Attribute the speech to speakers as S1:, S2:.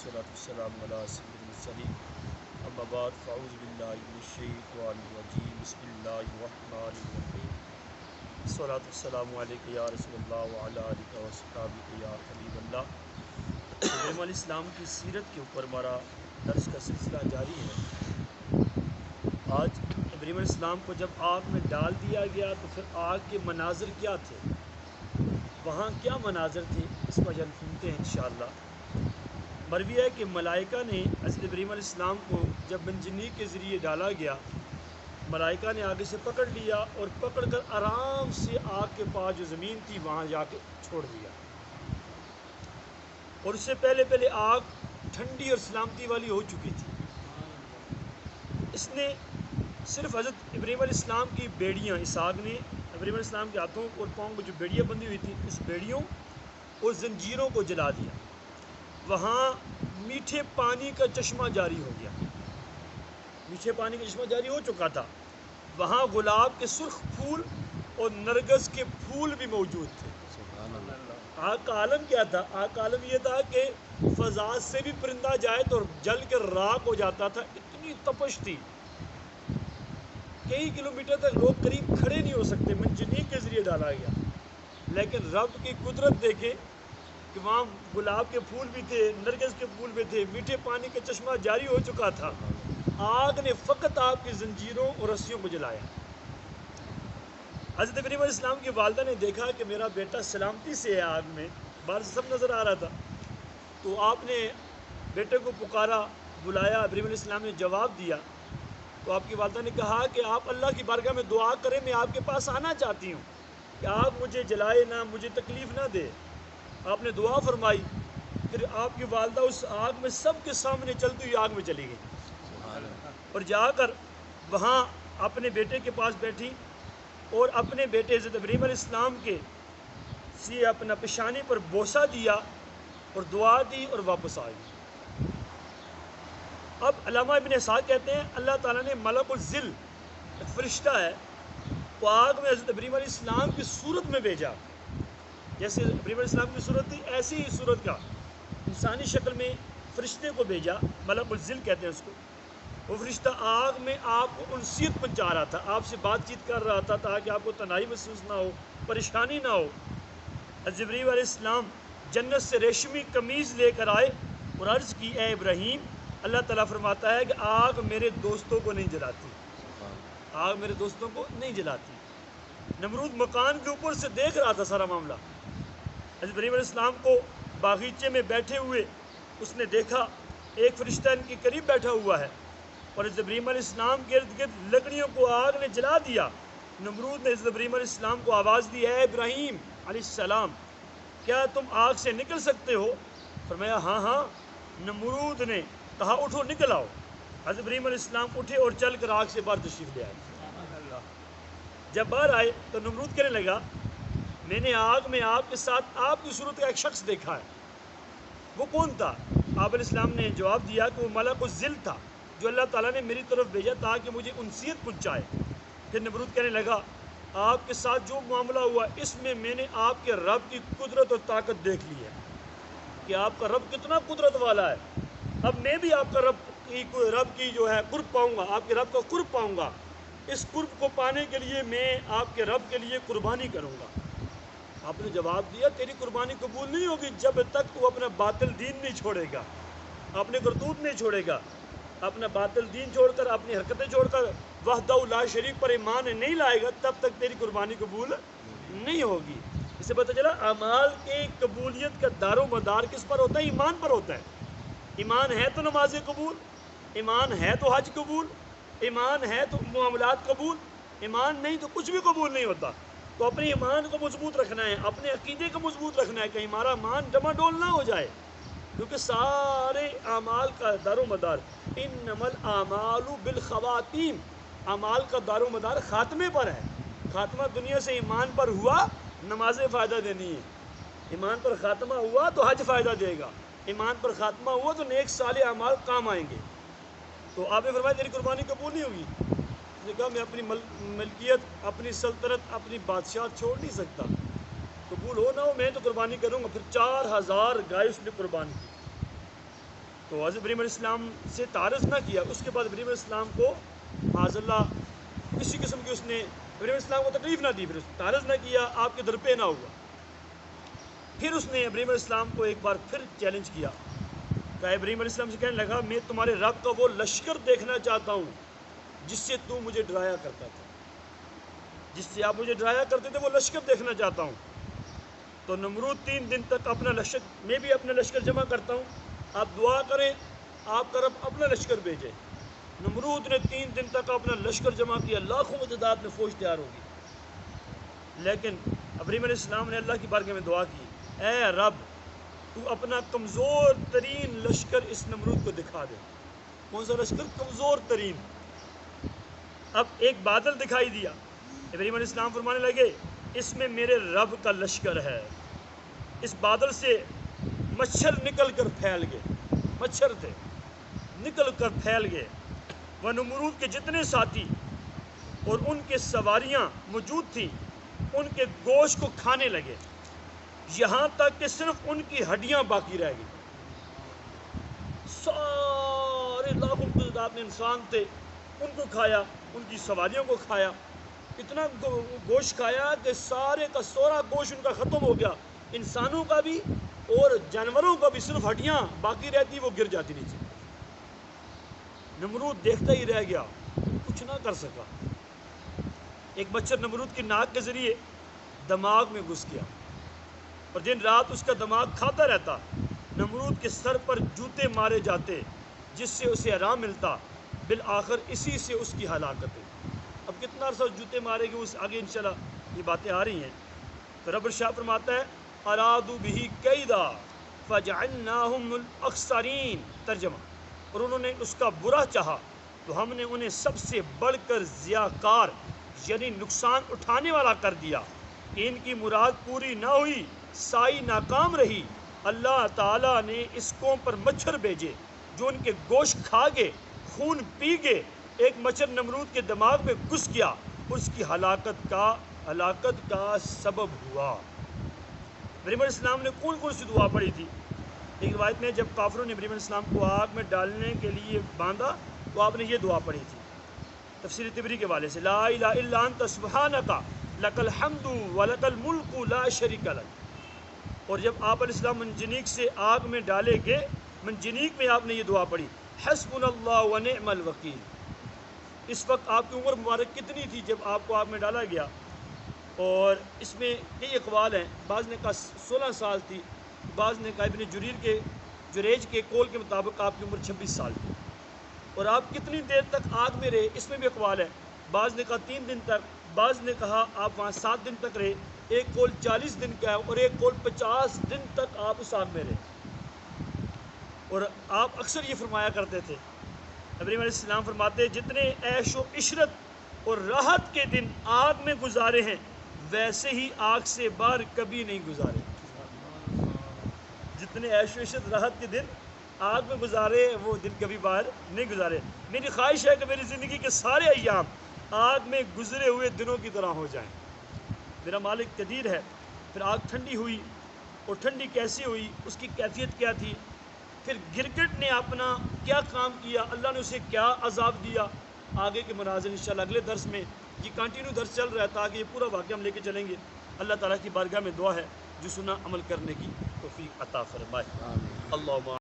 S1: والصلاة والسلام علی سید المرسلین اما بعد فاعوذ باللہ من الشیطان الرجیم بسم اللہ الرحمن الرحیم الصلاة والسلام علیک یا رسول اللہ وعلی آلک وصحبہ یا حبیب اللہ۔ ابراہیم علیہ السلام کی سیرت کے اوپر ہمارا درس کا سلسلہ جاری ہے۔ آج ابراہیم علیہ السلام کو جب آگ میں ڈال دیا گیا تو پھر آگ کے مناظر کیا تھے، وہاں کیا مناظر تھے، اس کو ہم سنتے ہیں انشاءاللہ۔ مروی ہے کہ ملائکہ نے حضرت ابراہیم علیہ السلام کو جب منجنیق کے ذریعے ڈالا گیا، ملائکہ نے آگے سے پکڑ لیا اور پکڑ کر آرام سے آگ کے پاس جو زمین تھی وہاں جا کے چھوڑ دیا، اور اس سے پہلے آگ ٹھنڈی اور سلامتی والی ہو چکی تھی۔ اس نے صرف حضرت ابراہیم علیہ السلام کی بیڑیاں، اس آگ نے ابراہیم علیہ السلام کے ہاتھوں اور پاؤں کو جو بیڑیاں بندھی ہوئی تھی، اس بیڑیوں اور زنجیروں کو جلا دیا۔ وہاں میٹھے پانی کا چشمہ جاری ہو گیا، میٹھے پانی کا چشمہ جاری ہو چکا تھا۔ وہاں گلاب کے سرخ پھول اور نرگس کے پھول بھی موجود تھے۔ آگ کا عالم کیا تھا؟ آگ کا عالم یہ تھا کہ فضا سے بھی پرندہ جائے تو جل کے راکھ ہو جاتا تھا، اتنی تپش تھی، کئی کلومیٹر تک لوگ قریب کھڑے نہیں ہو سکتے۔ منجنیق کے ذریعے ڈالا گیا، لیکن رب کی قدرت دیکھے کہ وہاں گلاب کے پھول بھی تھے، نرگس کے پھول بھی تھے، میٹھے پانی کا چشمہ جاری ہو چکا تھا۔ آگ نے فقط آپ کی زنجیروں اور رسیوں کو جلایا۔ حضرت ابراہیم علیہ السلام کی والدہ نے دیکھا کہ میرا بیٹا سلامتی سے ہے، آگ میں باہر سے سب نظر آ رہا تھا، تو آپ نے بیٹے کو پکارا، بلایا، ابراہیم علیہ السلام نے جواب دیا۔ تو آپ کی والدہ نے کہا کہ آپ اللہ کی بارگاہ میں دعا کریں، میں آپ کے پاس آنا چاہتی ہوں کہ آگ مجھے جلائے نہ، مجھے تکلیف نہ دے۔ آپ نے دعا فرمائی، پھر آپ کی والدہ اس آگ میں سب کے سامنے چلتی ہوئی آگ میں چلی گئی، اور جا کر وہاں اپنے بیٹے کے پاس بیٹھی اور اپنے بیٹے حضرت ابراہیم علیہ السلام کے سے اپنا پیشانی پر بوسہ دیا اور دعا دی اور واپس آ گئی۔ اب علامہ ابن اسحاق کہتے ہیں اللہ تعالیٰ نے ملک الظل، ایک فرشتہ ہے، وہ آگ میں حضرت ابراہیم علیہ السلام کی صورت میں بھیجا۔ جیسے ابراہیم علیہ السلام کی صورت تھی، ایسی ہی صورت کا انسانی شکل میں فرشتے کو بھیجا، ملک الظل کہتے ہیں اس کو۔ وہ فرشتہ آگ میں آپ کو انسیت پہنچا رہا تھا، آپ سے بات چیت کر رہا تھا تاکہ آپ کو تنہائی محسوس نہ ہو، پریشانی نہ ہو۔ حضرت ابراہیم علیہ السلام جنت سے ریشمی قمیض لے کر آئے اور عرض کی، اے ابراہیم، اللہ تعالیٰ فرماتا ہے کہ آگ میرے دوستوں کو نہیں جلاتی، آگ میرے دوستوں کو نہیں جلاتی۔ نمرود مکان کے اوپر سے دیکھ رہا تھا سارا معاملہ۔ حضرت ابراہیم علیہ السلام کو باغیچے میں بیٹھے ہوئے اس نے دیکھا، ایک فرشتہ ان کے قریب بیٹھا ہوا ہے، اور حضرت ابراہیم علیہ السلام کے ارد گرد لکڑیوں کو آگ نے جلا دیا۔ نمرود نے حضرت ابراہیم علیہ السلام کو آواز دی، اے ابراہیم علیہ السلام، کیا تم آگ سے نکل سکتے ہو؟ فرمایا ہاں ہاں۔ نمرود نے کہا اٹھو نکل آؤ۔ حضرت ابراہیم علیہ السلام اٹھے اور چل کر آگ سے باہر تشریف لے آئے۔ جب باہر آئے تو نمرود کہنے لگا، میں نے آگ میں آپ کے ساتھ آپ کی صورت کا ایک شخص دیکھا ہے، وہ کون تھا؟ آپ علیہ السلام نے جواب دیا کہ وہ ملک الظل تھا جو اللہ تعالیٰ نے میری طرف بھیجا تاکہ مجھے انسیت پہنچائے۔ پھر نمرود کہنے لگا، آپ کے ساتھ جو معاملہ ہوا اس میں نے آپ کے رب کی قدرت اور طاقت دیکھ لی ہے کہ آپ کا رب کتنا قدرت والا ہے۔ اب میں بھی آپ کا رب کی جو ہے قرب پاؤں گا، آپ کے رب کا قرب پاؤں گا۔ اس قرب کو پانے کے لیے میں آپ کے رب کے لیے قربانی کروں گا۔ آپ نے جواب دیا، تیری قربانی قبول نہیں ہوگی جب تک تو اپنا باطل دین نہیں چھوڑے گا، اپنے کرتوت نہیں چھوڑے گا، اپنا باطل دین چھوڑ کر، اپنی حرکتیں چھوڑ کر وحدہ لا شریک پر ایمان نہیں لائے گا، تب تک تیری قربانی قبول نہیں ہوگی۔ اس سے پتہ چلا اعمال کی قبولیت کا دار و مدار کس پر ہوتا ہے؟ ایمان پر ہوتا ہے۔ ایمان ہے تو نمازیں قبول، ایمان ہے تو حج قبول، ایمان ہے تو معاملات قبول، ایمان نہیں تو کچھ بھی قبول نہیں ہوتا۔ تو اپنے ایمان کو مضبوط رکھنا ہے، اپنے عقیدے کو مضبوط رکھنا ہے کہ ہمارا ایمان ڈما ڈول نہ ہو جائے، کیونکہ سارے اعمال کا دار و مدار انما الاعمال بالخواتیم، اعمال کا دار و مدار خاتمے پر ہے۔ خاتمہ دنیا سے ایمان پر ہوا، نمازیں فائدہ دینی ہے، ایمان پر خاتمہ ہوا تو حج فائدہ دے گا، ایمان پر خاتمہ ہوا تو نیک صالح اعمال کام آئیں گے۔ تو آپ نے فرمایا تیری قربانی قبول نہیں ہوگی۔ اس نے کہا میں اپنی ملکیت، اپنی سلطنت، اپنی بادشاہ چھوڑ نہیں سکتا، قبول ہو نہ ہو میں تو قربانی کروں گا۔ پھر 4000 گائے اس نے قربان کی۔ تو حضرت ابراہیم علیہ السلام سے تعارض نہ کیا. اس کے بعد ابراہیم علیہ السلام کو معاذ اللہ کسی قسم کی اس نے ابراہیم علیہ السلام کو تکلیف نہ دی, پھر تعارض نہ کیا, آپ کے در پہ نہ ہوا. پھر اس نے ابراہیم علیہ السلام کو ایک بار پھر چیلنج کیا. کہ ابراہیم علیہ السلام سے کہنے لگا میں تمہارے رب کا وہ لشکر دیکھنا چاہتا ہوں جس سے تو مجھے ڈرایا کرتا تھا, جس سے آپ مجھے ڈرایا کرتے تھے, وہ لشکر دیکھنا چاہتا ہوں. تو نمرود 3 دن تک اپنا لشکر, میں بھی اپنا لشکر جمع کرتا ہوں, آپ دعا کریں آپ کا رب اپنا لشکر بھیجے. نمرود نے 3 دن تک اپنا لشکر جمع کیا, لاکھوں کی تعداد میں فوج تیار ہوگی. لیکن ابراہیم علیہ السلام نے اللہ کی بارگاہ میں دعا کی, اے رب تو اپنا کمزور ترین لشکر اس نمرود کو دکھا دے. کون سا لشکر؟ کمزور ترین. اب ایک بادل دکھائی دیا. ابراہیم علیہ السلام فرمانے لگے اس میں میرے رب کا لشکر ہے. اس بادل سے مچھر نکل کر پھیل گئے, مچھر تھے نکل کر پھیل گئے. وہ نمرود کے جتنے ساتھی اور ان کے سواریاں موجود تھیں ان کے گوشت کو کھانے لگے, یہاں تک کہ صرف ان کی ہڈیاں باقی رہ گئی. سارے لاکھوں کی تعداد میں انسان تھے, ان کو کھایا, ان کی سواریوں کو کھایا. اتنا گوشت کھایا کہ سارے کا سورا گوشت ان کا ختم ہو گیا. انسانوں کا بھی اور جانوروں کا بھی صرف ہڈیاں باقی رہتی, وہ گر جاتی نیچے. نمرود دیکھتا ہی رہ گیا, کچھ نہ کر سکا. ایک مچھر نمرود کی ناک کے ذریعے دماغ میں گھس گیا اور دن رات اس کا دماغ کھاتا رہتا. نمرود کے سر پر جوتے مارے جاتے جس سے اسے آرام ملتا. بالآخر اسی سے اس کی ہلاکت ہے. اب کتنا عرصہ جوتے مارے گے, اس آگے انشاءاللہ یہ باتیں آ رہی ہیں. تو رب ارشاد فرماتا ہے ارادوا بہ کیدا فجعلناہم الاخسرین. ترجمہ, اور انہوں نے اس کا برا چاہا تو ہم نے انہیں سب سے بڑھ کر ضیاءکار یعنی نقصان اٹھانے والا کر دیا. ان کی مراد پوری نہ ہوئی, سائی ناکام رہی. اللہ تعالیٰ نے اس قوم پر مچھر بھیجے جو ان کے گوشت کھا گئے, خون پی گئے. ایک مچھر نمرود کے دماغ میں گھس گیا, اس کی ہلاکت کا سبب ہوا. ابراہیم علیہ السلام نے کون کون سی دعا پڑھی تھی؟ ایک روایت میں جب کافروں نے ابراہیم علیہ السلام کو آگ میں ڈالنے کے لیے باندھا تو آپ نے یہ دعا پڑھی تھی تفسیر طبری کے والے سے, لا الہ الا انت سبحانک لک الحمد ولک الملک لا شریک لک. اور جب آپ علیہ السلام منجنیق سے آگ میں ڈالے گئے, منجنیق میں آپ نے یہ دعا پڑھی, حسبنا اللہ ونعم الوکیل. اس وقت آپ کی عمر مبارک کتنی تھی جب آپ کو آگ میں ڈالا گیا؟ اور اس میں کئی اقوال ہیں. بعض نے کہا 16 سال تھی, بعض نے کہا ابن جریج کے قول کے مطابق آپ کی عمر 26 سال تھی. اور آپ کتنی دیر تک آگ میں رہے اس میں بھی اقوال ہے. بعض نے کہا 3 دن تک, بعض نے کہا آپ وہاں 7 دن تک رہے. ایک قول 40 دن کا ہے اور ایک قول 50 دن تک آپ اس آگ میں رہے. اور آپ اکثر یہ فرمایا کرتے تھے, ابراہیم علیہ السلام فرماتے جتنے عیش و عشرت اور راحت کے دن آگ میں گزارے ہیں ویسے ہی آگ سے باہر کبھی نہیں گزارے. جتنے عیش و عشرت راحت کے دن آگ میں گزارے وہ دن کبھی باہر نہیں گزارے. میری خواہش ہے کہ میری زندگی کے سارے ایام آگ میں گزرے ہوئے دنوں کی طرح ہو جائیں. میرا مالک قدیر ہے. پھر آگ ٹھنڈی ہوئی, اور ٹھنڈی کیسی ہوئی, اس کی کیفیت کیا تھی, پھر گرگٹ نے اپنا کیا کام کیا, اللہ نے اسے کیا عذاب دیا. آگے کے مناظر انشاءاللہ اگلے درس میں, یہ کنٹینیو درس چل رہا ہے تاکہ یہ پورا واقعہ ہم لے کے چلیں گے. اللہ تعالیٰ کی بارگاہ میں دعا ہے جو سنا عمل کرنے کی توفیق عطا فرمائے. اللہم